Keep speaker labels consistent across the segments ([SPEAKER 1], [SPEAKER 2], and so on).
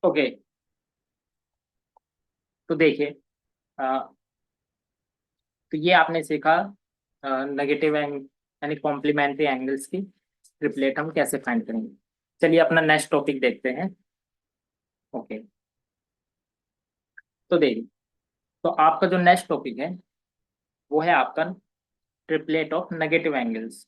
[SPEAKER 1] Okay. तो देखिए, अ, तो ये आपने सीखा नेगेटिव एंग यानी कॉम्प्लीमेंट्री एंगल्स की ट्रिपलेट हम कैसे फाइंड करेंगे। चलिए अपना नेक्स्ट टॉपिक देखते हैं। ओके। तो देखिए, तो आपका जो नेक्स्ट टॉपिक है वो है आपका ट्रिपलेट ऑफ नेगेटिव एंगल्स।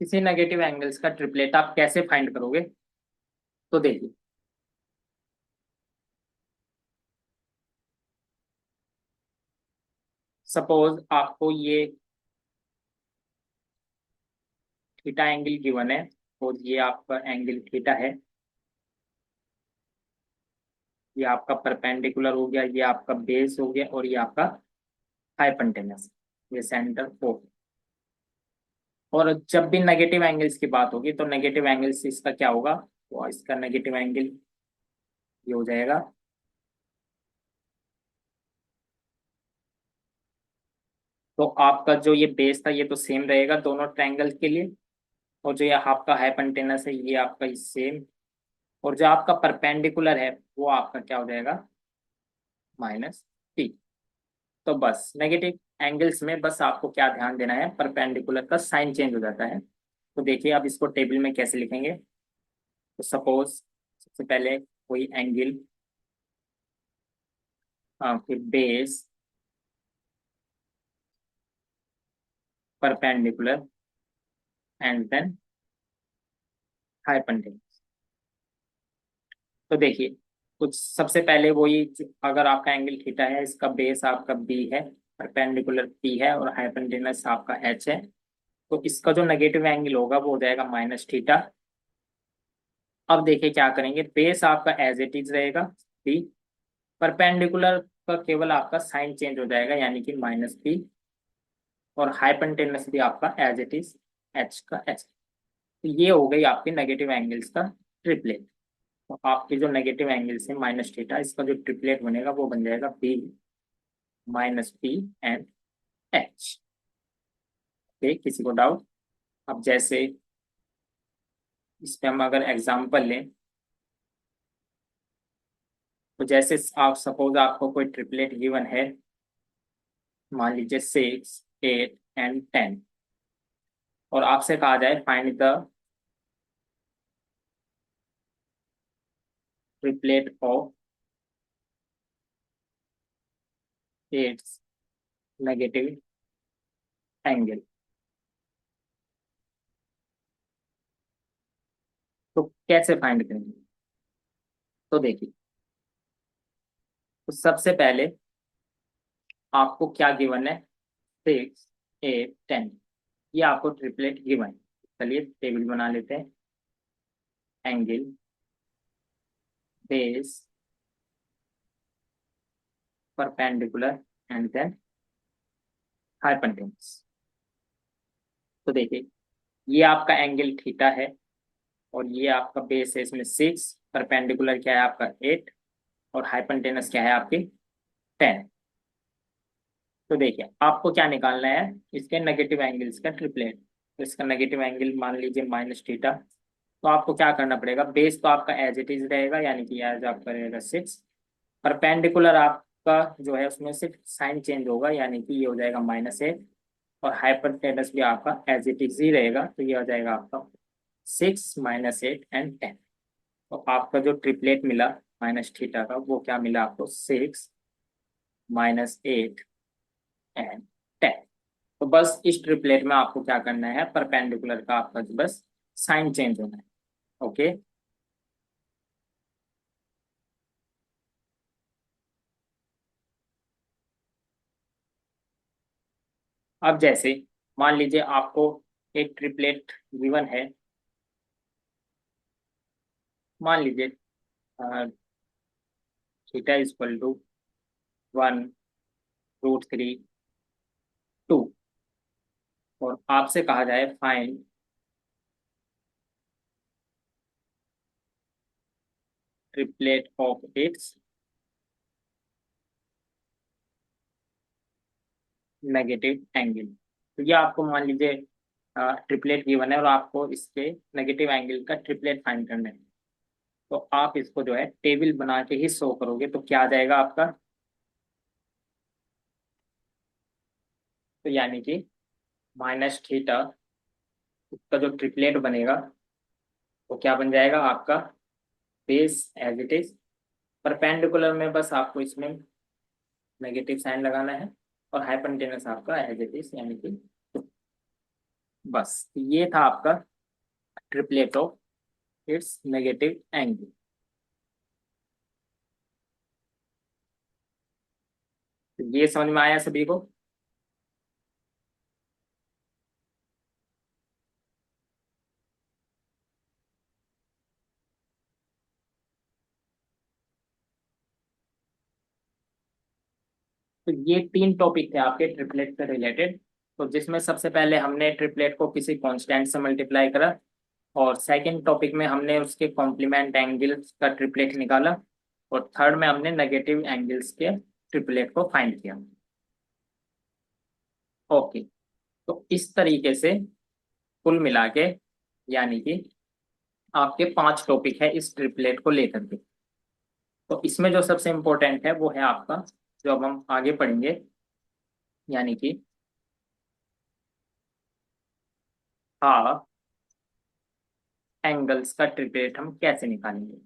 [SPEAKER 1] किसी नेगेटिव एंगल्स का ट्रिपलेट आप कैसे फाइंड करोगे। तो देखिए, सपोज आपको ये थीटा एंगल गिवन है और ये आपका एंगल थीटा है। ये आपका परपेंडिकुलर हो गया, ये आपका बेस हो गया और ये आपका हाइपोटेनस, ये सेंटर ओ। और जब भी नेगेटिव एंगल्स की बात होगी तो नेगेटिव एंगल्स इसका क्या होगा, तो इसका नेगेटिव एंगल ये हो जाएगा। तो आपका जो ये बेस था ये तो सेम रहेगा दोनों ट्रायंगल के लिए, और जो ये आपका हाइपोटेनस है ये आपका सेम, और जो आपका परपेंडिकुलर है वो आपका क्या हो जाएगा, माइनस टी। तो बस नेगेटिव एंगल्स में बस आपको क्या ध्यान देना है, परपेंडिकुलर का साइन चेंज हो जाता है। तो देखिए अब इसको टेबल में कैसे लिखेंगे। तो सपोज सबसे पहले कोई एंगल, फिर base, perpendicular and then hypotenuse. तो देखिए, कुछ सबसे पहले वही, अगर आपका एंगल थीटा है, इसका बेस आपका बी है, परपेंडिकुलर पी है और हाइपोटेन्यूज आपका एच है, तो इसका जो नेगेटिव एंगल होगा वो हो जाएगा माइनस थीटा। अब देखिए क्या करेंगे, बेस आपका एज इट इज रहेगा बी, परपेंडिकुलर का केवल आपका साइन चेंज हो जाएगा यानी कि माइनस बी, और हाइपोटेन्यूज भी आपका एज इट इज एच का एच। तो ये हो गई आपकी नेगेटिव एंगल्स का ट्रिपलेट। तो आपके जो नेगेटिव एंगल्स है माइनस थीटा, इसका जो ट्रिपलेट बनेगा वो बन जाएगा B minus P and H. Okay, किसी को डाउट। अब जैसे इस पे हम अगर एग्जांपल लें, तो जैसे आप सपोज आपको कोई ट्रिपलेट गिवन है, मान लीजिए 6, 8 एंड 10, और आपसे कहा जाए find the triplet of 8 negative angle, तो कैसे फाइंड करेंगे। तो देखिए, तो सबसे पहले आपको क्या गिवन है, 6, 8, 10, ये आपको ट्रिपलेट गिवन है। चलिए टेबल बना लेते हैं। Angle, base, perpendicular and then hypotenuse. तो देखिए, ये आपका एंगल थीटा है और ये आपका बेस है इसमें 6, परपेंडिकुलर क्या है आपका 8 और हाइपोटेन्यूज क्या है आपकी 10। तो देखिए आपको क्या निकालना है, इसके नेगेटिव एंगल्स का ट्रिपलेट। तो इसका नेगेटिव एंगल मान लीजिए माइनस थीटा। तो आपको क्या करना पड़ेगा, बेस तो आपका एज इट इज रहेगा यानी कि एज आपका रहेगा 6, परपेंडिकुलर आपका जो है उसमें सिर्फ साइन चेंज होगा यानी कि ये हो जाएगा -8, और हाइपोटेनस भी आपका एज इट इज ही रहेगा तो ये हो जाएगा आपका 6, -8 एंड 10। तो आपका जो ट्रिपलेट मिला माइनस थीटा का वो क्या मिला आपको, 6, -8 एंड 10। तो बस इस ट्रिपलेट में आपको क्या करना है, परपेंडिकुलर का आपका बस साइन चेंज होना है। ओके। अब जैसे मान लीजिए आपको एक ट्रिपलेट गिवन है, मान लीजिए थीटा इज इक्वल टू 1√3, 2, और आपसे कहा जाए find, triplet of its negative angle. तो ये आपको मान लीजिए ट्रिपलेट गिवन है और आपको इसके नेगेटिव एंगल का ट्रिपलेट फाइंड करना है। तो आप इसको जो है टेबल बना के ही शो करोगे, तो क्या आ जाएगा आपका? तो यानी कि माइनस थीटा का जो ट्रिपलेट बनेगा वो क्या बन जाएगा आपका? Base as it is, perpendicular में बस आपको इसमें नेगेटिव साइन लगाना है, और हाइपोटेन्यूस आपका एज इट इज, यानी कि बस ये था आपका triplet of its negative angle. तो ये समझ में आया सभी को? तो ये तीन टॉपिक थे आपके ट्रिपलेट से रिलेटेड। तो जिसमें सबसे पहले हमने ट्रिपलेट को किसी कांस्टेंट से मल्टीप्लाई करा, और सेकंड टॉपिक में हमने उसके कॉम्प्लीमेंट एंगल्स का ट्रिपलेट निकाला, और थर्ड में हमने नेगेटिव एंगल्स के ट्रिपलेट को फाइंड किया। ओके। तो इस तरीके से कुल मिला के, यानी कि आपके पांच टॉपिक है इस ट्रिपलेट को लेकर के। तो इसमें जो सबसे इम्पोर्टेंट है वो है आपका, जो अब हम आगे पढ़ेंगे, यानी कि हाफ एंगल्स का ट्रिपलेट हम कैसे निकालेंगे।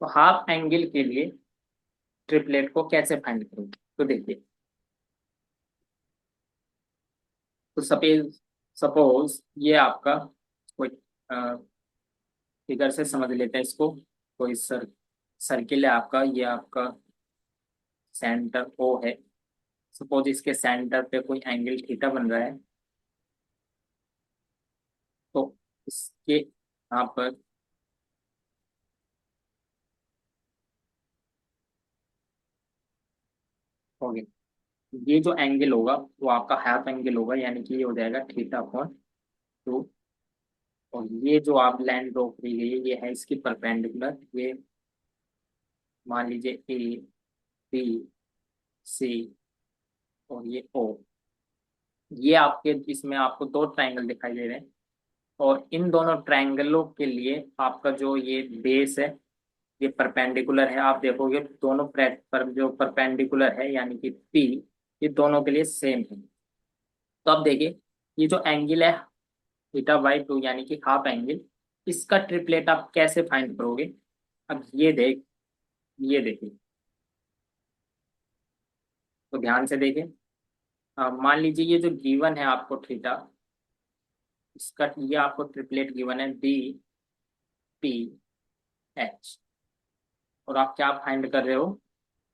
[SPEAKER 1] तो हाफ एंगल के लिए ट्रिपलेट को कैसे फाइंड करोगे? तो देखिए, तो सपोज सपोज ये आपका कोई फिगर से समझ लेते हैं इसको। कोई सर्किल है आपका, ये आपका सेंटर ओ है। सपोज इसके सेंटर पे कोई एंगल थीटा बन रहा है। तो इसके यहाँ पर हो गया, ये जो एंगल होगा वो आपका हाफ एंगल होगा, यानी कि ये हो जाएगा थीटा अपॉन टू। और ये जो आप लाइन ड्रॉ करी गई है ये है इसकी परपेंडिकुलर। ये मान लीजिए ए, बी, सी, और ये ओ। ये आपके इसमें आपको दो ट्रायंगल दिखाई दे रहे हैं, और इन दोनों ट्रायंगलों के लिए आपका जो ये बेस है ये परपेंडिकुलर है। आप देखोगे दोनों पर जो परपेंडिकुलर है, यानी कि पी, ये दोनों के लिए सेम है। तो अब देखिए, ये जो एंगल है थीटा बाई टू, यानी कि हाफ एंगल, इसका ट्रिपलेट आप कैसे फाइंड करोगे? अब ये देखिए, तो ध्यान से देखिए। मान लीजिए ये जो गिवन है आपको थीटा, इसका ये आपको ट्रिपलेट गिवन है बी, पी, एच, और आप क्या फाइंड कर रहे हो?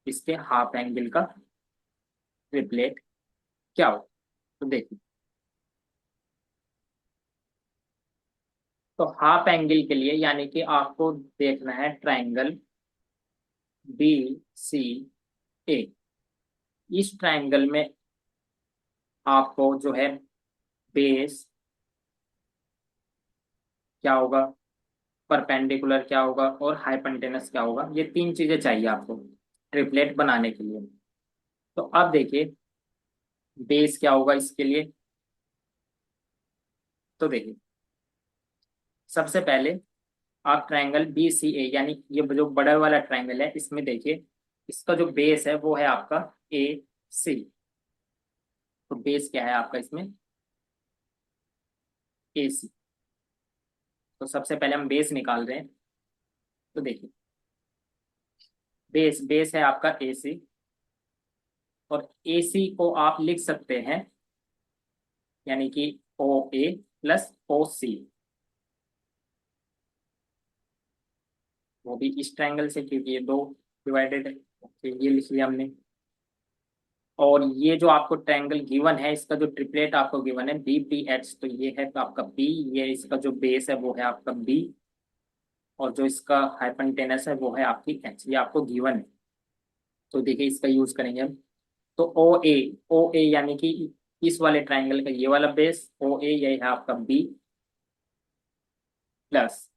[SPEAKER 1] इसके हाफ एंगल का ट्रिपलेट क्या हो? तो देखिए, तो हाफ एंगल के लिए यानी कि आपको देखना है ट्रायंगल बी, सी, ए। इस ट्रायंगल में आपको जो है बेस क्या होगा, परपेंडिकुलर क्या होगा, और हाइपोटेनस क्या होगा। ये तीन चीजें चाहिए आपको ट्रिपलेट बनाने के लिए। तो अब देखिए बेस क्या होगा इसके लिए। तो देखिए, सबसे पहले आप ट्रायंगल बी सी ए, यानी ये जो बड़ा वाला ट्रायंगल है इसमें देखिए, इसका जो बेस है वो है आपका ए, सी। तो बेस क्या है आपका इसमें? ए, सी। तो सबसे पहले हम बेस निकाल रहे हैं। तो देखिए, बेस बेस है आपका ए सी, और ए सी को आप लिख सकते हैं यानी कि ओ ए प्लस ओ सी, वो भी इस ट्रायंगल से, क्योंकि ये दो डिवाइडेड है। तो ये लिख लिया हमने। और ये जो आपको ट्रायंगल गिवन है इसका जो ट्रिपलेट आपको गिवन है बी, पी, एच, तो ये है तो आपका बी, ये इसका जो बेस है वो है आपका बी, और जो इसका हाइपोटेनस है वो है आपकी एच, ये आपको गिवन है। तो देखिए इसका यूज करेंगे हम। तो ओ ए यानी कि इस वाले ट्रायंगल का ये वाला बेस ओ ए, ये है आपका B, plus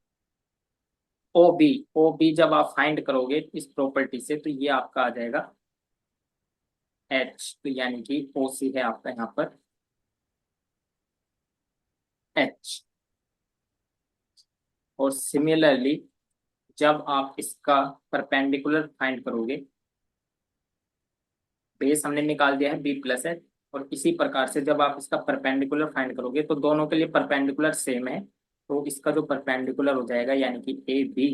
[SPEAKER 1] O B. O B जब आप फाइंड करोगे इस प्रॉपर्टी से तो ये आपका आ जाएगा एच, तो यानी कि ओ सी है आपका यहाँ पर एच। और सिमिलरली जब आप इसका परपेंडिकुलर फाइंड करोगे, बेस हमने निकाल दिया है बी प्लस है, और इसी प्रकार से जब आप इसका परपेंडिकुलर फाइंड करोगे तो दोनों के लिए परपेंडिकुलर सेम है, तो इसका जो परपेंडिकुलर हो जाएगा यानी कि ए बी,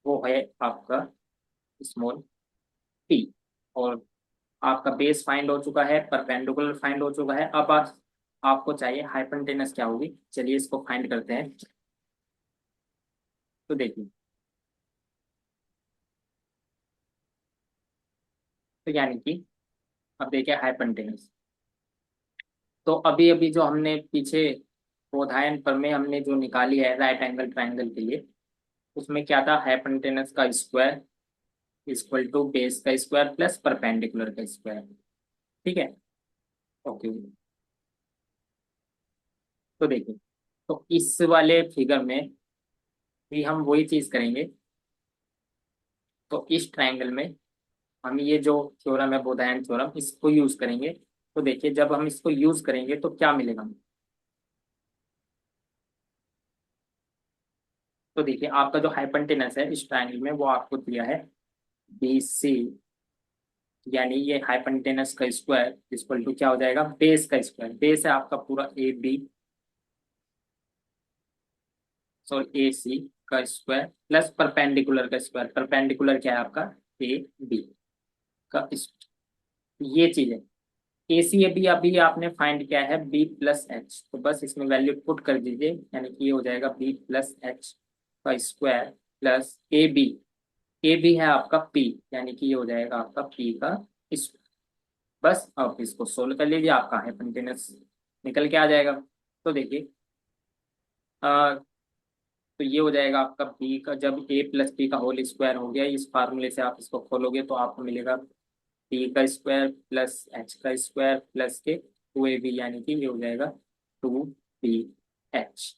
[SPEAKER 1] वो है आपका स्मॉल पी। और आपका बेस फाइंड हो चुका है, परपेंडिकुलर फाइंड हो चुका है। अब आपको चाहिए हाइपोटेनस क्या होगी, चलिए इसको फाइंड करते हैं। तो देखिए, तो यानी कि अब देखिए हाइपोटेनस, तो अभी अभी जो हमने पीछे बोधायन पर में हमने जो निकाली है राइट एंगल ट्राइंगल के लिए, उसमें क्या था, हाइपोटेनस का स्क्वायर इक्वल टू बेस का स्क्वायर प्लस परपेंडिकुलर का स्क्वायर। ठीक है, ओके। तो देखिए, तो इस वाले फिगर में भी हम वही चीज करेंगे। तो इस ट्राइंगल में हम ये जो थ्योरम है बोधायन थ्योरम, इसको यूज करेंगे। तो देखिए, जब हम इसको यूज करेंगे तो क्या मिलेगा। तो देखिए, आपका जो हाइपोटेनस है इस ट्राइंगल में वो आपको दिया है बी सी, यानी ये हाइपोटेनस का स्क्वायर इक्वल टू क्या हो जाएगा, बेस का स्क्वायर। बेस है आपका पूरा ए बी, सॉरी ए सी का स्क्वायर प्लस परपेंडिकुलर का स्क्वायर। परपेंडिकुलर क्या है आपका, ए बी का ये चीज है। ए सी ए बी अभी आपने फाइंड किया है बी प्लस एच, तो बस इसमें वैल्यू पुट कर दीजिए, यानी कि ये हो जाएगा बी प्लस एच का square plus A B. A B है आपका पी, यानी कि ये हो जाएगा आपका पी का स्क्वायर। बस अब इसको सोल्व कर लीजिए, आपका हाइपोटेनस निकल के आ जाएगा। तो देखिए, तो ये हो जाएगा आपका बी का, जब ए प्लस बी का होल स्क्वायर हो गया, इस फार्मूले से आप इसको खोलोगे तो आपको मिलेगा बी का स्क्वायर प्लस एच का स्क्वायर प्लस के टू ए बी, यानी कि ये हो जाएगा टू बी एच।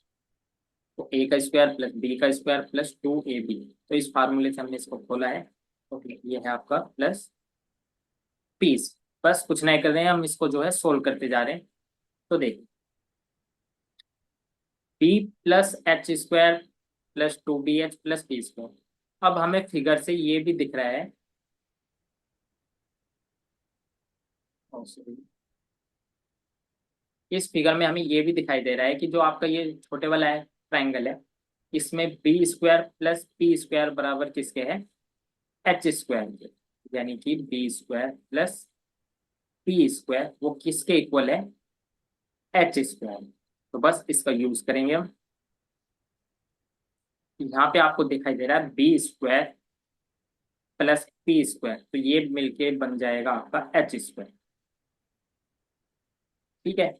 [SPEAKER 1] तो ए का स्क्वायर प्लस बी का square plus two A B, तो इस फार्मूले से हमने इसको खोला है। ओके, ये है आपका प्लस पीस। बस कुछ नहीं कर रहे हैं, हम इसको जो है सोल्व करते जा रहे हैं। तो देखिए, B plus H square plus two B H plus P square. अब हमें फिगर से ये भी दिख रहा है, इस फिगर में हमें ये भी दिखाई दे रहा है कि जो आपका ये छोटे वाला है ट्राइंगल है, इसमें B square plus P square बराबर किसके है, एच स्क्वायर के। यानी कि B square plus P square वो किसके इक्वल है, एच स्क्वायर। तो बस इसका यूज करेंगे हम। यहाँ पे आपको दिखाई दे रहा है B square plus P square, तो ये मिलके बन जाएगा आपका एच स्क्वायर। ठीक है,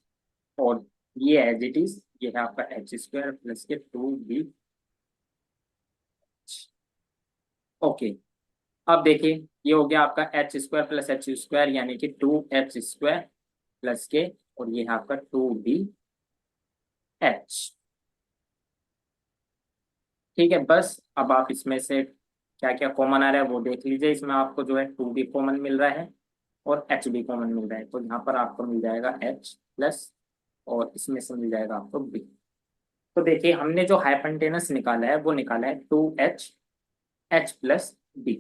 [SPEAKER 1] और ये एज इट इज, ये है आपका एच स्क्वायर प्लस के टू बी। ओके, अब देखिए, ये हो गया आपका H square plus H square, यानी कि टू एच स्क्वायर प्लस के, और ये है आपका टू बी एच। ठीक है, बस अब आप इसमें से क्या क्या कॉमन आ रहा है वो देख लीजिए। इसमें आपको जो है टू बी कॉमन मिल रहा है और एच बी कॉमन मिल रहा है, तो यहाँ पर आपको मिल जाएगा एच प्लस, और इसमें से मिल जाएगा आपको बी। तो देखिए, हमने जो हाइपोटेनस निकाला है वो निकाला है two H H plus B.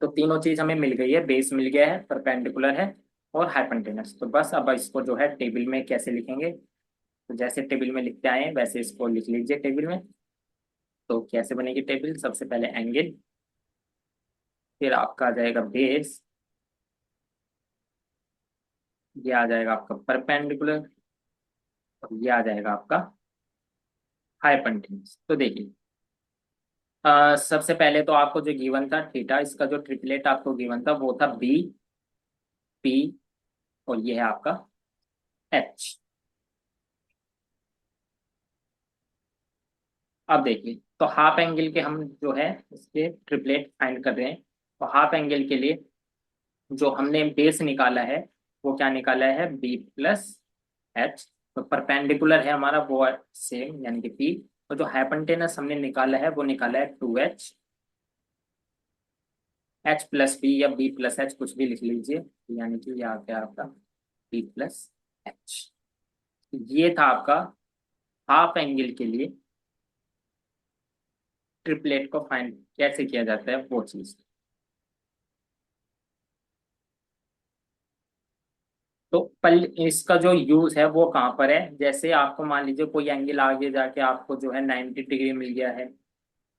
[SPEAKER 1] तो तीनों चीज हमें मिल गई है, बेस मिल गया है, परपेंडिकुलर है और हाइपोटेनस। तो बस अब इसको जो है टेबल में कैसे लिखेंगे, तो जैसे टेबल में लिखते आए हैं वैसे इसको लिख लीजिए टेबल में। तो कैसे बनेगी टेबल, सबसे पहले एंगल, फिर आपका आ जाएगा बेस, ये आ जाएगा आपका परपेंडिकुलर, और ये आ जाएगा आपका हाइपोटेनस। तो देखिए, सबसे पहले तो आपको जो गिवन था थीटा, इसका जो ट्रिपलेट आपको गिवन था वो था बी पी, और ये है आपका एच। अब देखिए, तो हाफ एंगल के हम जो है इसके ट्रिपलेट फाइंड कर रहे हैं। तो हाफ एंगल के लिए जो हमने बेस निकाला है वो क्या निकाला है, बी प्लस एच। तो परपेंडिकुलर है हमारा वो सेम, यानी कि पी। तो जो हाइपोटेनस हमने निकाला है वो निकाला है 2h, एच प्लस बी या बी प्लस एच कुछ भी लिख लीजिए, यानी कि ये आ गया आपका बी प्लस एच। ये था आपका हाफ एंगल के लिए ट्रिपलेट को फाइंड कैसे किया जाता है वो चीज। तो पल इसका जो यूज है वो कहाँ पर है, जैसे आपको मान लीजिए कोई एंगल आगे जाके आपको जो है 90 डिग्री मिल गया है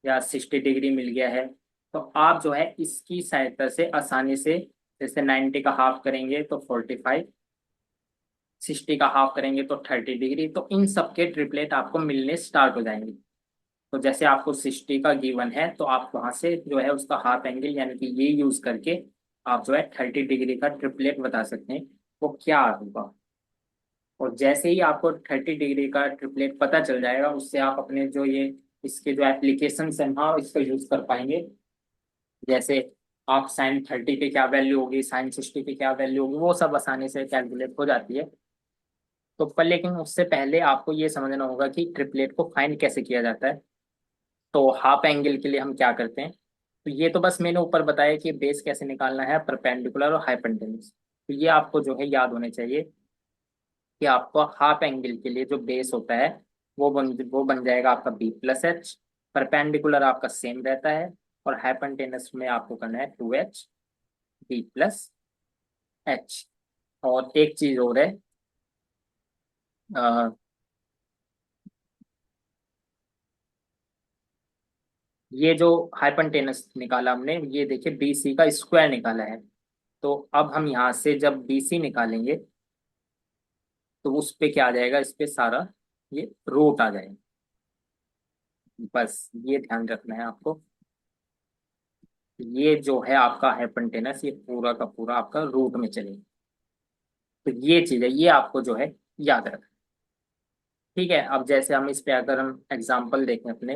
[SPEAKER 1] या 60 डिग्री मिल गया है, तो आप जो है इसकी सहायता से आसानी से, जैसे 90 का हाफ करेंगे तो 45, 60 का हाफ करेंगे तो 30 डिग्री, तो इन सबके ट्रिपलेट आपको मिलने स्टार्ट हो जाएंगे। तो जैसे आपको 60 का गिवन है तो आप वहां से जो है उसका हाफ एंगल यानी कि ये यूज करके आप जो है 30 डिग्री का ट्रिपलेट बता सकते हैं वो क्या होगा। और जैसे ही आपको 30 डिग्री का ट्रिपलेट पता चल जाएगा, उससे आप अपने जो ये इसके जो एप्लीकेशन है ना इसका यूज कर पाएंगे। जैसे आप sin 30 पे क्या वैल्यू होगी, sin 60 पे क्या वैल्यू होगी, वो सब आसानी से कैलकुलेट हो जाती है। तो पर लेकिन उससे पहले आपको ये समझना होगा कि ट्रिपलेट को फाइंड कैसे किया जाता है। तो हाफ एंगल के लिए हम क्या करते हैं, तो ये तो बस मैंने ऊपर बताया कि बेस कैसे निकालना है, परपेंडिकुलर और हाइपोटेन्यूज। तो ये आपको जो है याद होने चाहिए कि आपको हाफ एंगल के लिए जो बेस होता है वो बन जाएगा आपका बी प्लस एच, परपेंडिकुलर आपका सेम रहता है, और हाइपोटेन्यूज में आपको करना है 2h बी प्लस एच। और एक चीज और है, अ, ये जो हाइपोटेनस निकाला हमने, ये देखिए BC का स्क्वायर निकाला है। तो अब हम यहाँ से जब BC निकालेंगे तो उस पे क्या आ जाएगा, इस पे सारा ये रूट आ जाएगा। बस ये ध्यान रखना है आपको, ये जो है आपका हाइपोटेनस ये पूरा का पूरा आपका रूट में चलेगा। तो ये चीज है, ये आपको जो है याद रखना। ठीक है, अब जैसे हम इस पे अगर हम एग्जांपल देखें अपने,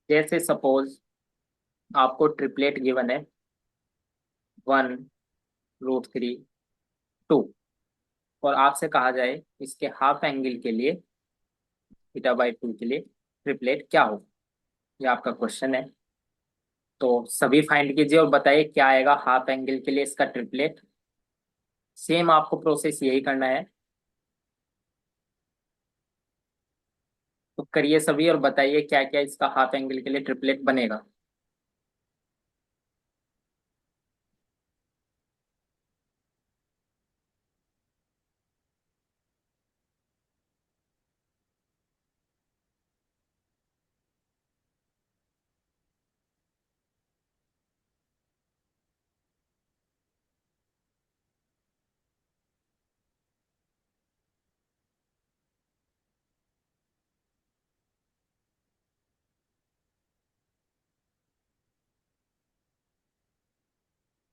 [SPEAKER 1] जैसे सपोज आपको ट्रिपलेट गिवन है 1√3 2, और आपसे कहा जाए इसके हाफ एंगल के लिए θ/2 के लिए ट्रिपलेट क्या हो, ये आपका क्वेश्चन है। तो सभी फाइंड कीजिए और बताइए क्या आएगा हाफ एंगल के लिए इसका ट्रिपलेट। सेम आपको प्रोसेस यही करना है, तो करिए सभी और बताइए क्या क्या इसका हाफ एंगल के लिए ट्रिपलेट बनेगा।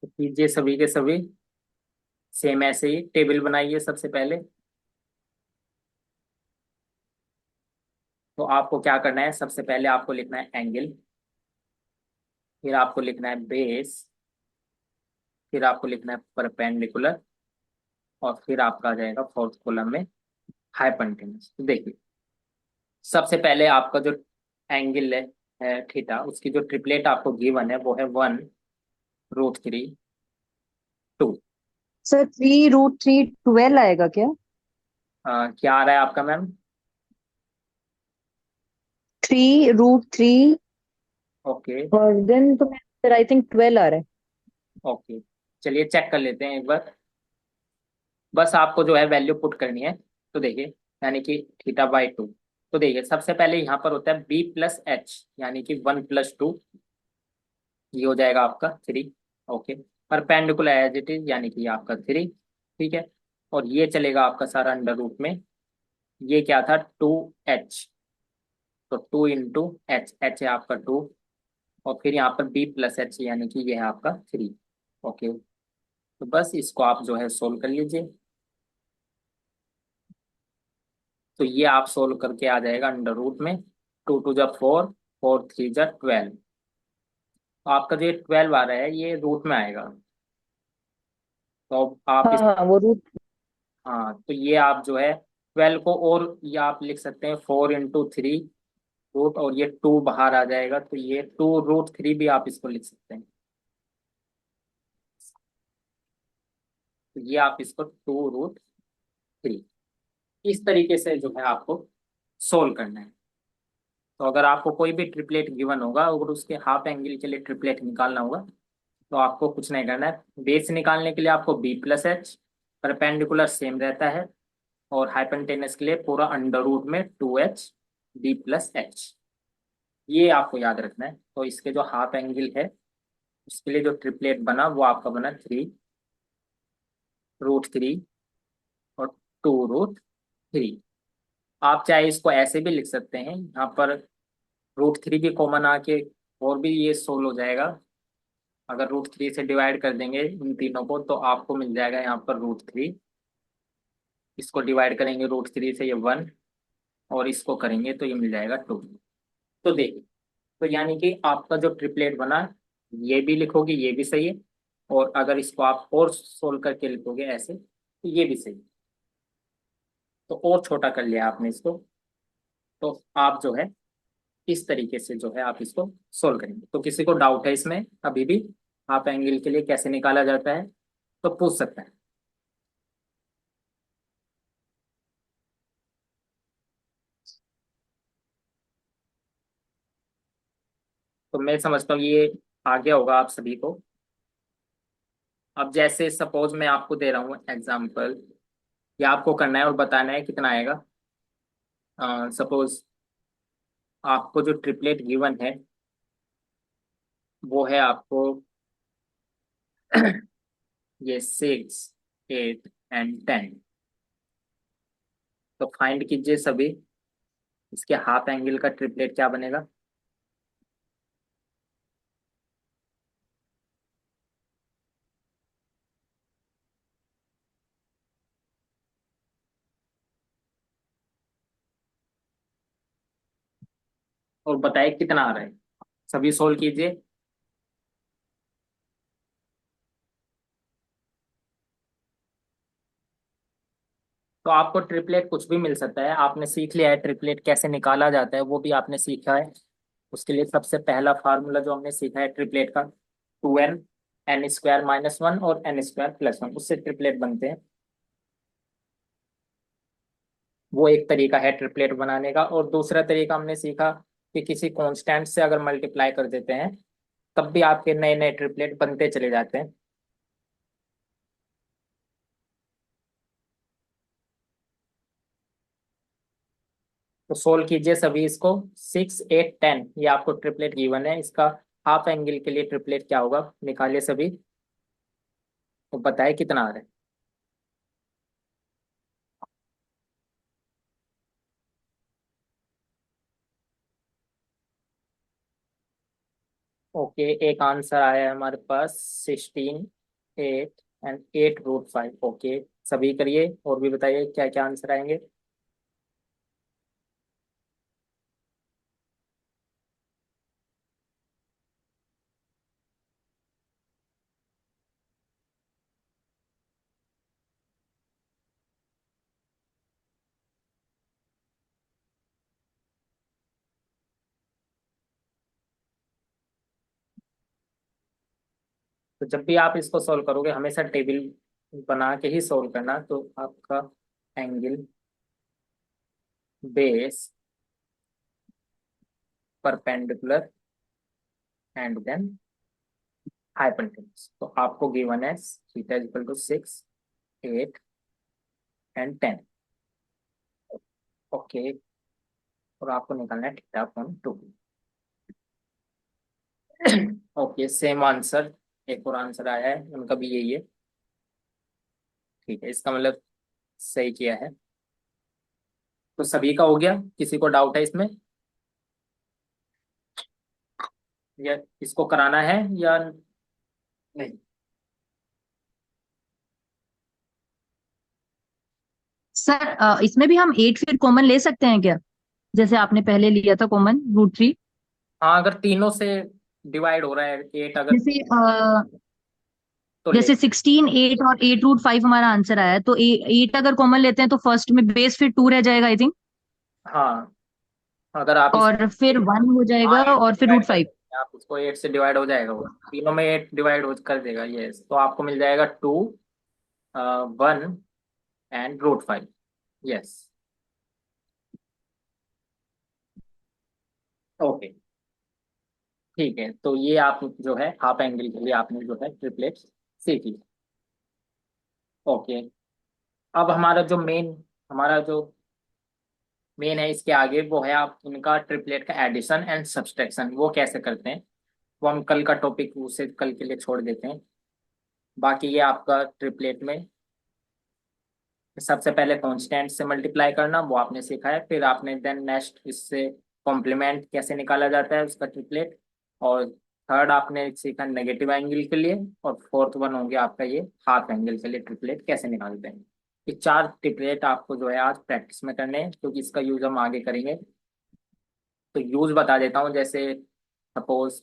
[SPEAKER 1] तो कीजिए सभी के सभी, सेम ऐसे ही टेबल बनाइए सबसे पहले। तो आपको क्या करना है, सबसे पहले आपको लिखना है एंगल, फिर आपको लिखना है बेस, फिर आपको लिखना है परपेंडिकुलर, और फिर आपका आ जाएगा फोर्थ कॉलम में हाइपोटेन्यूज। तो देखिए सबसे पहले आपका जो एंगल है थीटा, उसकी जो ट्रिपलेट आपको गिवन है वो है 1√3 2।
[SPEAKER 2] सर 3√3 12 आएगा क्या?
[SPEAKER 1] क्या आ रहा है आपका मैम?
[SPEAKER 2] 3√3
[SPEAKER 1] ओके।
[SPEAKER 2] और देन तो मैं सर आई थिंक 12 आ रहा है।
[SPEAKER 1] ओके, चलिए चेक कर लेते हैं एक बार। बस आपको जो है वैल्यू पुट करनी है। तो देखिए यानी कि θ/2, तो देखिए सबसे पहले यहाँ पर होता है बी प्लस एच, यानी कि 1+2, ये हो जाएगा आपका 3। Okay, perpendicular as it is यानी कि ये आपका 3। ठीक है, और ये चलेगा आपका सारा अंडर रूट में, ये क्या था 2h, तो 2 × h, h है आपका 2, और फिर यहाँ पर बी प्लस एच यानी कि ये है आपका 3। ओके, तो बस इसको आप जो है सोल्व कर लीजिए। तो ये आप सोल्व करके आ जाएगा अंडर रूट में, 2 × 2 = 4, 4 × 3 = 12, आपका जो ये 12 आ रहा है ये रूट में आएगा। तो आप
[SPEAKER 2] हाँ
[SPEAKER 1] इस,
[SPEAKER 2] हाँ, वो रूट।
[SPEAKER 1] हाँ तो ये आप जो है 12 को, और ये आप लिख सकते हैं 4 × 3 रूट, और ये 2 बाहर आ जाएगा, तो ये 2√3 भी आप इसको लिख सकते हैं। तो ये आप इसको 2√3, इस तरीके से जो है आपको सोल्व करना है। तो अगर आपको कोई भी ट्रिपलेट गिवन होगा और उसके हाफ एंगल के लिए ट्रिपलेट निकालना होगा, तो आपको कुछ नहीं करना है। बेस निकालने के लिए आपको b+h, परपेंडिकुलर सेम रहता है, और हाइपोटेनस के लिए पूरा अंडर रूट में 2h b+h, ये आपको याद रखना है। तो इसके जो हाफ एंगल है उसके लिए जो ट्रिपलेट बना वो आपका बना 3√3 और 2√3। आप चाहे इसको ऐसे भी लिख सकते हैं, यहाँ पर √3 भी कॉमन आके और भी ये सोल्व हो जाएगा। अगर √3 से डिवाइड कर देंगे इन तीनों को तो आपको मिल जाएगा यहाँ पर √3, इसको डिवाइड करेंगे √3 से ये 1, और इसको करेंगे तो ये मिल जाएगा 2। तो देखिए, तो यानी कि आपका जो ट्रिपलेट बना, ये भी लिखोगे ये भी सही है, और अगर इसको आप और सोल्व करके लिखोगे ऐसे तो ये भी सही है। तो और छोटा कर लिया आपने इसको। तो आप जो है इस तरीके से जो है आप इसको सोल्व करेंगे। तो किसी को डाउट है इसमें अभी भी, हाफ एंगल के लिए कैसे निकाला जाता है, तो पूछ सकता है। तो मैं समझता हूँ ये आ गया होगा आप सभी को। अब जैसे सपोज मैं आपको दे रहा हूँ एग्जाम्पल, या आपको करना है और बताना है कितना आएगा। सपोज आपको जो ट्रिपलेट गिवन है वो है आपको ये 6, 8 एंड 10। तो फाइंड कीजिए सभी, इसके हाफ एंगल का ट्रिपलेट क्या बनेगा। और बताइए कितना आ रहा है, सभी सोल्व कीजिए। तो आपको ट्रिपलेट कुछ भी मिल सकता है, आपने सीख लिया है ट्रिपलेट कैसे निकाला जाता है, वो भी आपने सीखा है। उसके लिए सबसे पहला फार्मूला जो हमने सीखा है ट्रिपलेट का, 2n, n² - 1 और n² + 1, उससे ट्रिपलेट बनते हैं। वो एक तरीका है ट्रिपलेट बनाने का। और दूसरा तरीका हमने सीखा कि किसी कांस्टेंट से अगर मल्टीप्लाई कर देते हैं तब भी आपके नए नए ट्रिपलेट बनते चले जाते हैं। तो सोल्व कीजिए सभी इसको। 6, 8, 10 ये आपको ट्रिपलेट गिवन है, इसका हाफ एंगल के लिए ट्रिपलेट क्या होगा निकालिए सभी। तो बताइए कितना आ रहा है। ओके, एक आंसर आया है हमारे पास, 16, 8 एंड 8√5। ओके, सभी करिए और भी बताइए क्या क्या आंसर आएंगे। तो जब भी आप इसको सॉल्व करोगे हमेशा टेबल बना के ही सॉल्व करना। तो आपका angle, base, perpendicular, and then hypotenuse. तो आपको गिवन है θ = 6, 8 एंड 10। ओके, और आपको निकालना है θ/2। ओके, सेम आंसर, एक और आंसर आया है उनका भी यही है। ठीक है, इसका मतलब सही किया है। तो सभी का हो गया, किसी को डाउट है इसमें, या इसको कराना है या नहीं।
[SPEAKER 2] सर इसमें भी हम 8 फिर कॉमन ले सकते हैं क्या? जैसे आपने पहले लिया था कॉमन √3।
[SPEAKER 1] हाँ, अगर तीनों से डिवाइड हो रहा है 8 अगर
[SPEAKER 2] जैसे
[SPEAKER 1] तो ले।
[SPEAKER 2] जैसे 16 8 और 8 रूट 5 हमारा आंसर आया है, तो 8 अगर कॉमन लेते हैं तो फर्स्ट में बेस फिर 2 रह जाएगा आई थिंक।
[SPEAKER 1] हाँ, अगर आप इस
[SPEAKER 2] और फिर 1 हो
[SPEAKER 1] हाँ
[SPEAKER 2] जाएगा
[SPEAKER 1] 8 से
[SPEAKER 2] और फिर
[SPEAKER 1] डिवाइड
[SPEAKER 2] रूट
[SPEAKER 1] कर
[SPEAKER 2] 5।
[SPEAKER 1] देंगे आप उसको, 8 से डिवाइड हो जाएगा वो, तीनों में 8 डिवाइड हो कर देगा, यस, तो आपको मिल जाएगा 2, 1 एंड रूट 5। यस। ओके, ठीक है, तो ये आप जो है हाफ एंगल के लिए आपने जो है ट्रिपलेट सीखी। ओके, अब हमारा जो मेन है इसके आगे, वो है आप इनका ट्रिपलेट का एडिशन एंड सब्सट्रैक्शन वो कैसे करते हैं। वो हम कल का टॉपिक उसे कल के लिए छोड़ देते हैं। बाकी ये आपका ट्रिपलेट में सबसे पहले कांस्टेंट से मल्टीप्लाई करना वो आपने सीखा है, फिर आपने देन नेक्स्ट इससे कॉम्प्लीमेंट कैसे निकाला जाता है उसका ट्रिपलेट, और थर्ड आपने सीखा नेगेटिव एंगल के लिए, और फोर्थ वन हो गया आपका ये हाफ एंगल के लिए ट्रिपलेट कैसे निकालते हैं। ये 4 ट्रिपलेट आपको जो है आज प्रैक्टिस में करने हैं, क्योंकि इसका यूज हम आगे करेंगे। तो यूज बता देता हूँ, जैसे सपोज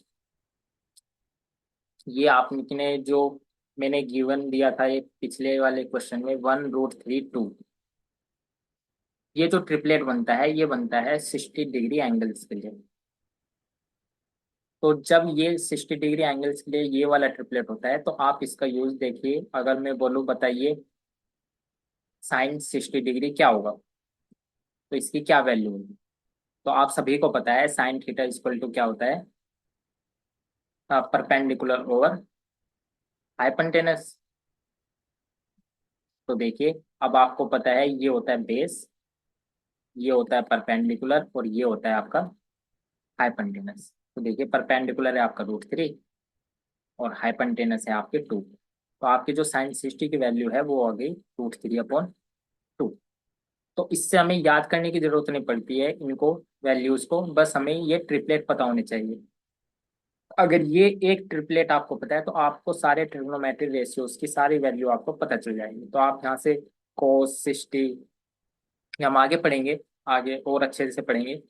[SPEAKER 1] ये आपने जो मैंने गिवन दिया था ये पिछले वाले क्वेश्चन में 1√32, ये जो ट्रिपलेट बनता है ये बनता है 60 डिग्री एंगल्स के लिए। तो जब ये 60 डिग्री एंगल्स के लिए ये वाला ट्रिपलेट होता है, तो आप इसका यूज देखिए, अगर मैं बोलूँ बताइए sin 60 डिग्री क्या होगा, तो इसकी क्या वैल्यू होगी। तो आप सभी को पता है साइन थीटा इक्वल टू क्या होता है, परपेंडिकुलर ओवर हाइपोटेनस। तो देखिए, अब आपको पता है ये होता है बेस, ये होता है परपेंडिकुलर, और ये होता है आपका हाइपोटेनस। तो देखिए परपेंडिकुलर है आपका √3 और हाइपोटेनस है आपके 2। तो आपकी जो sin 60 की वैल्यू है वो आ गई √3/2। तो इससे हमें याद करने की जरूरत नहीं पड़ती है इनको, वैल्यूज को, बस हमें ये ट्रिपलेट पता होने चाहिए। अगर ये एक ट्रिपलेट आपको पता है तो आपको सारे ट्रिग्नोमेट्री रेशियोज की सारी वैल्यू आपको पता चल जाएगी। तो आप यहाँ से cos 60, हम आगे पढ़ेंगे, आगे और अच्छे से पढ़ेंगे,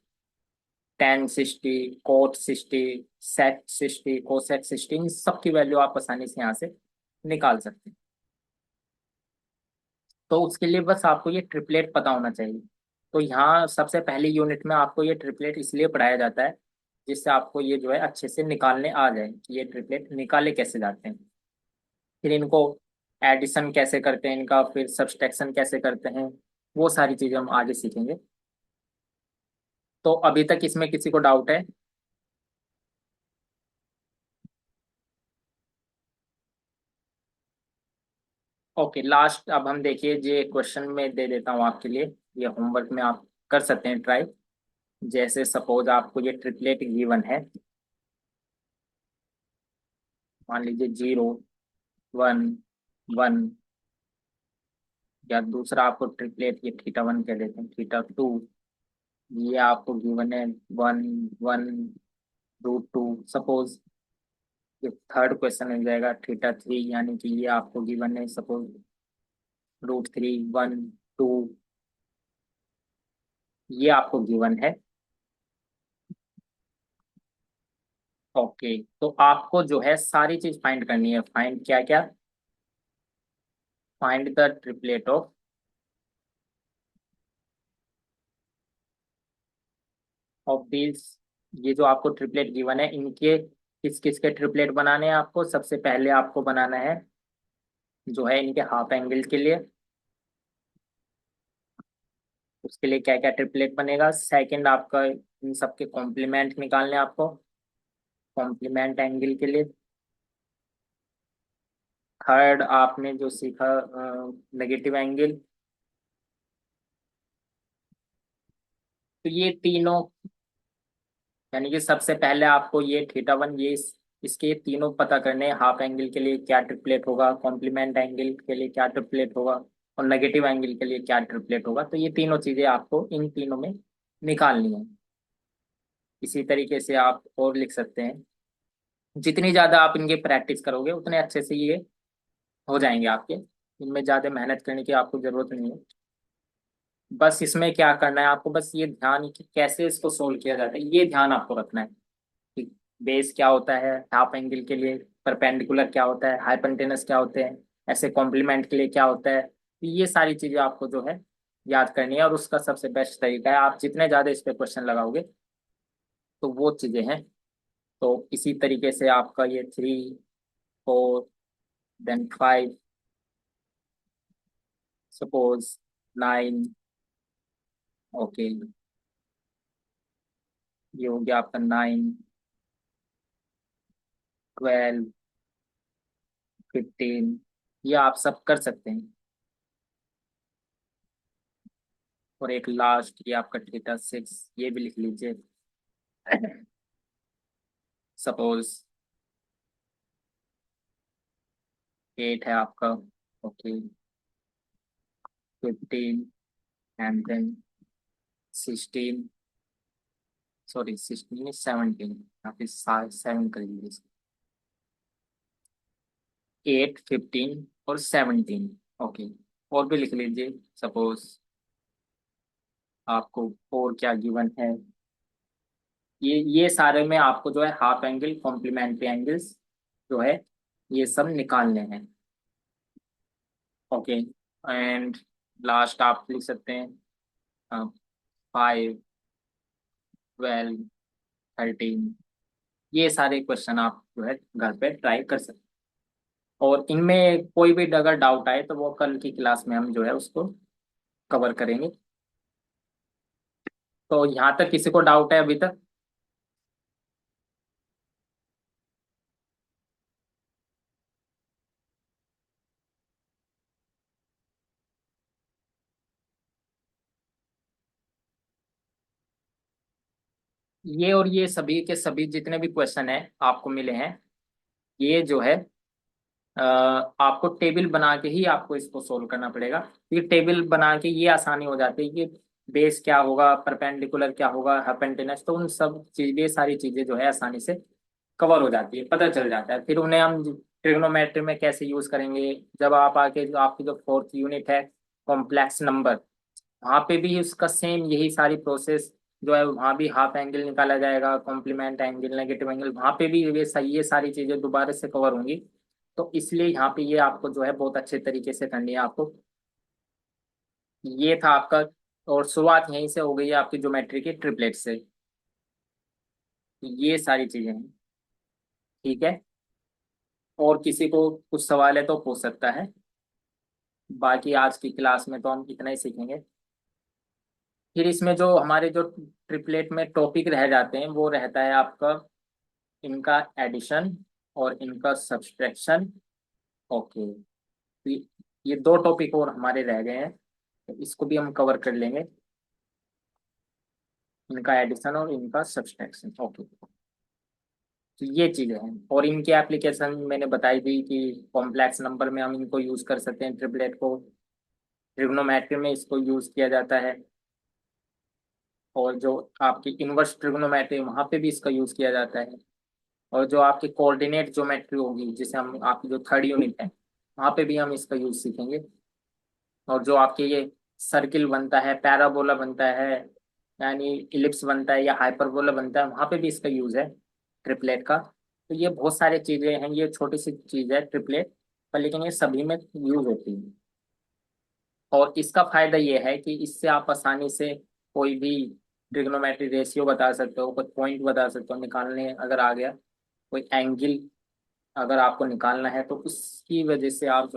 [SPEAKER 1] tan 60, cot 60, sec 60, cosec 60, इन सब की वैल्यू आप आसानी से यहाँ से निकाल सकते हैं। तो उसके लिए बस आपको ये ट्रिपलेट पता होना चाहिए। तो यहाँ सबसे पहली यूनिट में आपको ये ट्रिपलेट इसलिए पढ़ाया जाता है जिससे आपको ये जो है अच्छे से निकालने आ जाए कि ये ट्रिपलेट निकाले कैसे जाते हैं, फिर इनको एडिशन कैसे करते हैं इनका, फिर सब्सट्रैक्शन कैसे करते हैं, वो सारी चीजें हम आगे सीखेंगे। तो अभी तक इसमें किसी को डाउट है? ओके, लास्ट अब हम देखिए, ये क्वेश्चन में दे देता हूँ आपके लिए, ये होमवर्क में आप कर सकते हैं ट्राई। जैसे सपोज आपको ये ट्रिपलेट गिवन है, मान लीजिए 0, 1, 1, या दूसरा आपको ट्रिपलेट ये θ1 कह देते हैं, θ2, ये आपको गिवन है 1, 1, √2। सपोज ये थर्ड क्वेश्चन हो जाएगा θ3, यानी कि ये आपको गिवन है सपोज √3, 1, 2, ये आपको गिवन है। ओके, तो आपको जो है सारी चीज फाइंड करनी है, फाइंड क्या क्या, find the triplet of this, ये जो आपको ट्रिपलेट गिवन है इनके किस किस के ट्रिपलेट बनाने हैं आपको। सबसे पहले आपको बनाना है जो है इनके हाफ एंगल के लिए, उसके लिए क्या क्या ट्रिपलेट बनेगा। सेकंड आपका इन सबके कॉम्प्लीमेंट निकालने हैं आपको, कॉम्प्लीमेंट एंगल के लिए। थर्ड आपने जो सीखा नेगेटिव एंगल। तो ये तीनों, यानी कि सबसे पहले आपको ये θ1, इसके तीनों पता करने हैं, हाफ एंगल के लिए क्या ट्रिपलेट होगा, कॉम्प्लीमेंट एंगल के लिए क्या ट्रिपलेट होगा, और नेगेटिव एंगल के लिए क्या ट्रिपलेट होगा। तो ये तीनों चीजें आपको इन तीनों में निकालनी है। इसी तरीके से आप और लिख सकते हैं, जितनी ज्यादा आप इनकी प्रैक्टिस करोगे उतने अच्छे से ये हो जाएंगे आपके, इनमें ज्यादा मेहनत करने की आपको जरूरत नहीं है। बस इसमें क्या करना है आपको, बस ये ध्यान कि कैसे इसको सोल्व किया जाता है ये ध्यान आपको रखना है। ठीक, बेस क्या होता है हाफ एंगल के लिए, परपेंडिकुलर क्या होता है, हाइपोटेनस क्या होते हैं, ऐसे कॉम्प्लीमेंट के लिए क्या होता है। तो ये सारी चीजें आपको जो है याद करनी है, और उसका सबसे बेस्ट तरीका है आप जितने ज्यादा इस पे क्वेश्चन लगाओगे तो वो चीजें हैं। तो इसी तरीके से आपका ये 3, 4, देन 5, सपोज 9, ओके, ये हो गया आपका 9, 12, 15, ये आप सब कर सकते हैं। और एक लास्ट ये आपका थीटा 6, ये भी लिख लीजिए। सपोज 8 है आपका, ओके, 15, एंड देन 16, सॉरी 16 17, या फिर 7 कर लीजिए। 8, 15 और 17, ओके। और भी लिख लीजिए, सपोज आपको और क्या गिवन है। ये सारे में आपको जो है हाफ एंगल कॉम्प्लीमेंट्री एंगल्स जो है ये सब निकालने हैं, ओके। एंड लास्ट आप लिख सकते हैं 5, 12, 13, ये सारे क्वेश्चन आप जो है घर पे ट्राई कर सकते हैं। और इनमें कोई भी अगर डाउट आए तो वो कल की क्लास में हम जो है उसको कवर करेंगे। तो यहाँ तक किसी को डाउट है अभी तक? ये और ये सभी के सभी जितने भी क्वेश्चन हैं आपको मिले हैं, ये जो है आपको टेबल बना के ही आपको इसको सोल्व करना पड़ेगा। ये टेबल बना के ये आसानी हो जाती है कि बेस क्या होगा, परपेंडिकुलर क्या होगा, हाइपोटेनस, तो उन सब चीज ये सारी चीजें जो है आसानी से कवर हो जाती है, पता चल जाता है। फिर उन्हें हम ट्रिग्नोमेट्री में कैसे यूज करेंगे, जब आप आके जो आपकी जो फोर्थ यूनिट है कॉम्प्लेक्स नंबर, वहाँ पे भी उसका सेम यही सारी प्रोसेस जो है, वहाँ भी हाफ एंगल निकाला जाएगा, कॉम्प्लीमेंट एंगल, नेगेटिव एंगल, वहाँ पे भी ये सारी चीजें दोबारा से कवर होंगी। तो इसलिए यहाँ पे ये आपको जो है बहुत अच्छे तरीके से करनी है आपको। ये था आपका, और शुरुआत यहीं से हो गई है आपकी ज्योमेट्री की ट्रिपलेट से। ये सारी चीजें हैं, ठीक है। और किसी को कुछ सवाल है तो पूछ सकता है, बाकी आज की क्लास में तो हम इतना ही सीखेंगे। फिर इसमें जो हमारे जो ट्रिपलेट में टॉपिक रह जाते हैं वो रहता है आपका इनका एडिशन और इनका सब्सट्रैक्शन, ओके। तो ये दो टॉपिक और हमारे रह गए हैं, तो इसको भी हम कवर कर लेंगे, इनका एडिशन और इनका सब्सट्रैक्शन, ओके। तो ये चीजें हैं, और इनकी एप्लीकेशन मैंने बताई दी कि कॉम्प्लेक्स नंबर में हम इनको यूज कर सकते हैं, ट्रिपलेट को ट्रिग्नोमेट्री में इसको यूज किया जाता है, और जो आपकी इनवर्स ट्रिग्नोमेट्री वहां पे भी इसका यूज किया जाता है, और जो आपकी कोऑर्डिनेट ज्योमेट्री होगी जिसे हम आपकी जो थर्ड यूनिट है वहां पे भी हम इसका यूज सीखेंगे। और जो आपके ये सर्किल बनता है, पैराबोला बनता है, यानी इलिप्स बनता है या हाइपरबोला बनता है, वहां पे भी इसका यूज है ट्रिपलेट का। तो ये बहुत सारी चीजें हैं, ये छोटी सी चीज है ट्रिपलेट पर, लेकिन ये सभी में यूज होती है। और इसका फायदा ये है कि इससे आप आसानी से कोई भी ट्रिग्नोमेट्री रेशियो बता सकते हो, कोई पॉइंट बता सकते हो निकालने अगर आ गया, कोई एंगल अगर आपको निकालना है तो उसकी वजह से आप